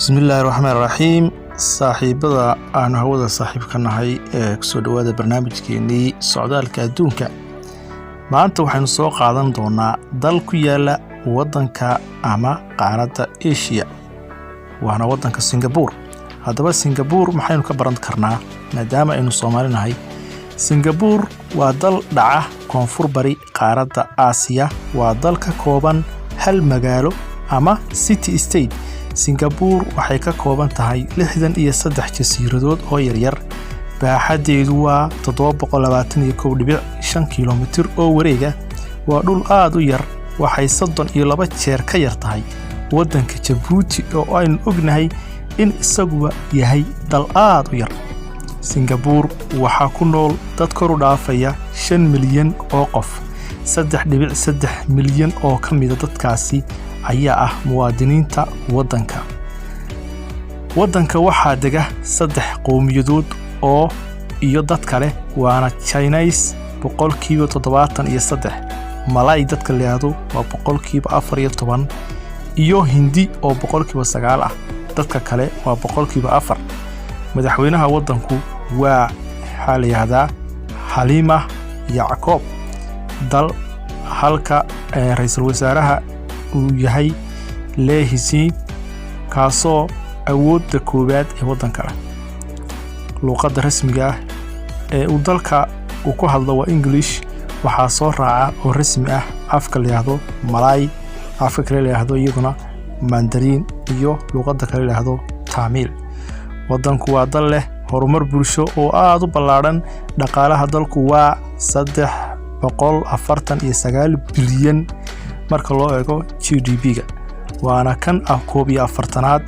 bismillaahi raxmaani raxiim saaxiibada aan hawada saaxiibka nahay ee ku soo dhawaada barnaamijkeenii socdaalka adduunka. maanta waxaynu soo qaadan doonaa dal ku yaala waddanka ama qaaradda Asia, waana waddanka Singapore. haddaba Singapore maxaynu ka baran karnaa maadaama aynu Soomaali nahay? Singapore waa dal dhaca koonfur bari qaaradda Aasiya. waa dal ka kooban hal magaalo ama city state. Singapore waxay ka kooban tahay 63 jasiiradood oo yaryar. baaxadeedu waa 721.5 kilomitir oo wareega. waa dhul aad u yar. waxay 32 jeer ka yar tahay waddanka Djibouti oo aynu ognahay in isaguba yahay dal aad u yar. Singapore waxaa ku nool dad kor u dhaafaya 5 milyan oo qof. 3.3 milyan oo ka mid ah dadkaasi ayaa ah muwaadiniinta waddanka. waddanka waxaa dega 3 qowmiyadood oo iyo dad kale, waana Chinese 73%, Malay dadka leeyahay waa 14%, iyo Hindi oo 9% ah. dadka kale waa 4%. madaxweynaha waddanku waa xaaliyada Halima Yacoob dal, halka ra'iisul wasaaraha uu yahay Lee Hsien, kaasoo awoodda koowaad ee waddanka leh. luqadda rasmiga ah ee uu dalka ku hadlo waa English. waxaa soo raaca oo rasmi ah afka leeyahay Malay, afka kale leeyahay iyaguna Mandarin, iyo luqadda kale leeyahay Tamil. waddanku waa dal leh horumar bulsho oo aad u ballaaran. dhaqaalaha dalku waa 349 bilyan marka loo eego GDP-ga, waana kan 41aad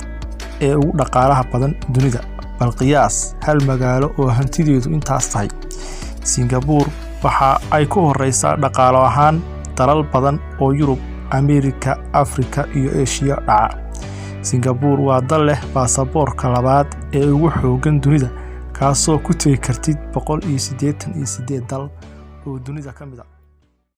ee ugu dhaqaalaha badan dunida. bal qiyaas hal magaalo oo hantideedu intaas tahay. Singapore waxa ay ku horeysaa dhaqaale ahaan dalal badan oo Yurub, Ameerika, Afrika iyo Asia dhaca. Singapore waa dal leh baasaboorka labaad ee ugu xooggan dunida, kaasoo ku tagi kartid 188 dal oo dunida ka mid ah.